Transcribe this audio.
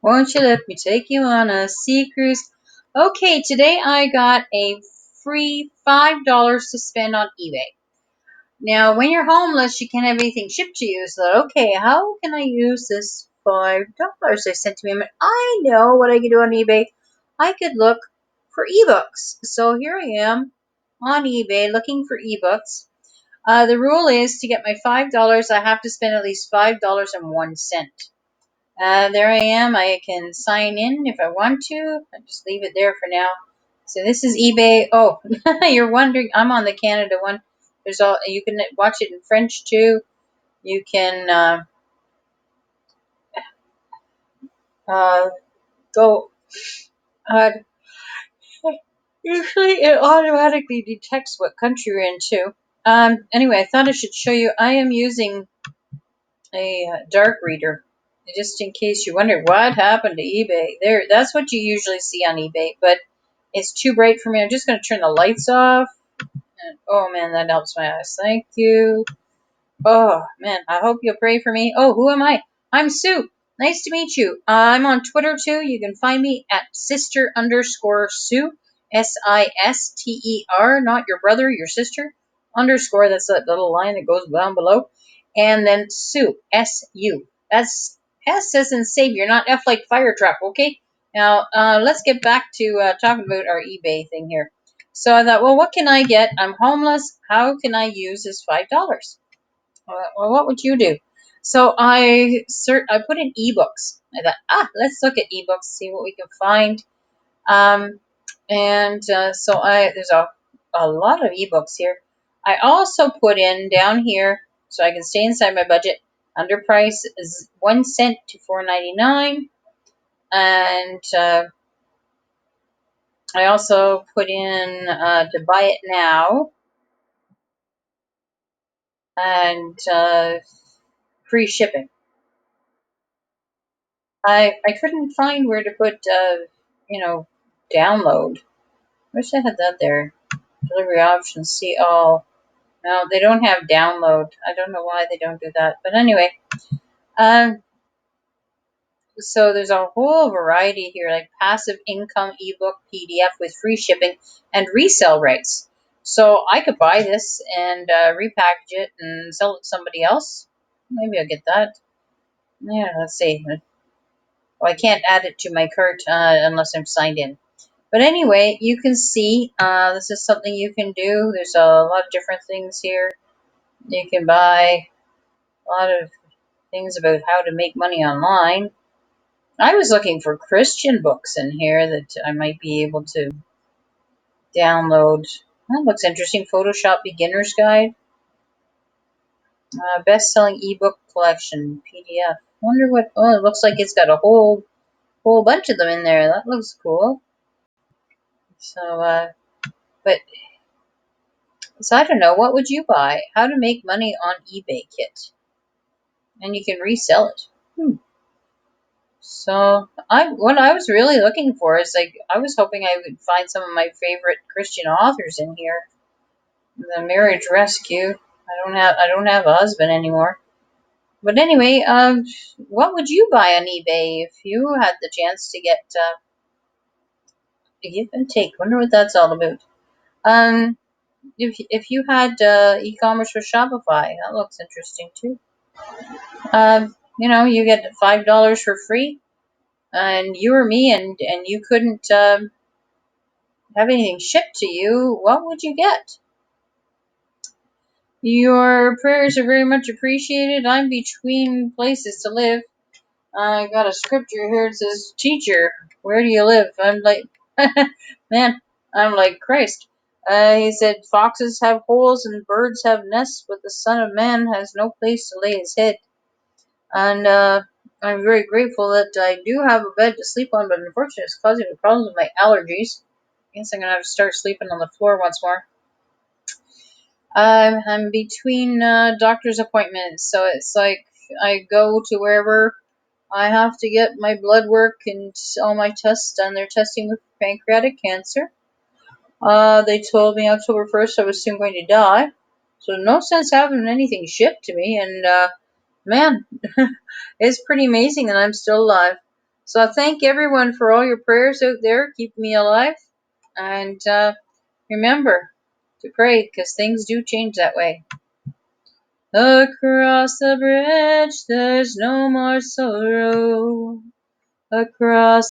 Won't you let me take you on a sea cruise? Okay, today I got a free $5 to spend on eBay. Now, when you're homeless, you can't have anything shipped to you. So, okay, how can I use this $5 they sent to me? I know what I could do on eBay. I could look for eBooks. So here I am on eBay looking for eBooks. The rule is to get my $5, I have to spend at least $5.01. There I am. I can sign in if I want to. I just leave it there for now. So this is eBay. Oh, you're wondering, I'm on the Canada one. There's all you can watch it in French too. You can uh, go. Uh, Usually, it automatically detects what country you're in too. Anyway, I thought I should show you. I am using a dark reader, just in case you wonder what happened to eBay. There, that's what you usually see on eBay, but it's too bright for me. I'm just going to turn the lights off. And, oh man, that helps my eyes. Thank you. Oh man, I hope you'll pray for me. Oh, who am I? I'm Sue. Nice to meet you. I'm on Twitter too. You can find me at sister_Sue. SISTER, not your brother, your sister. Underscore, that's that little line that goes down below. And then Sue, SU. That's S as in Savior, not F like fire truck, okay? Now, let's get back to talking about our eBay thing here. So I thought, well, what can I get? I'm homeless. How can I use this $5? Well, what would you do? So I put in eBooks. I thought, let's look at eBooks, see what we can find. Um, and so there's a lot of eBooks here. I also put in down here so I can stay inside my budget. Under price is 1 cent to $4.99, and I also put in to buy it now and free shipping. I couldn't find where to put download. Wish I had that there. Delivery options. See all. No, they don't have download. I don't know why they don't do that. But anyway, um, so there's a whole variety here, like passive income ebook PDF with free shipping and resale rights. So I could buy this and repackage it and sell it to somebody else. Maybe I'll get that. Yeah, let's see. Well, I can't add it to my cart unless I'm signed in. But anyway, you can see this is something you can do. There's a lot of different things here. You can buy a lot of things about how to make money online. I was looking for Christian books in here that I might be able to download. That looks interesting. Photoshop Beginner's Guide. Best-selling ebook collection, PDF. Wonder what... Oh, it looks like it's got a whole bunch of them in there. That looks cool. So, but... So I don't know. What would you buy? How to make money on eBay kit. And you can resell it. So what I was really looking for is I was hoping I would find some of my favorite Christian authors in here. The Marriage Rescue. I don't have a husband anymore. But anyway, what would you buy on eBay if you had the chance to get a give and take? Wonder what that's all about. If you had e-commerce with Shopify, that looks interesting too. You get $5 for free, and you or me, and you couldn't have anything shipped to you. What would you get? Your prayers are very much appreciated. I'm between places to live. I got a scripture here. It says, "Teacher, where do you live?" I'm like, man, I'm like Christ. He said, "Foxes have holes and birds have nests, but the Son of Man has no place to lay his head." And I'm very grateful that I do have a bed to sleep on, but unfortunately it's causing me problems with my allergies. I guess I'm going to have to start sleeping on the floor once more. I'm between doctor's appointments, so it's like I go to wherever I have to get my blood work and all my tests done. They're testing me for pancreatic cancer. They told me October 1st I was soon going to die, so no sense having anything shipped to me, and man, it's pretty amazing that I'm still alive. So I thank everyone for all your prayers out there, keeping me alive. And remember to pray, because things do change that way. Across the bridge, there's no more sorrow. Across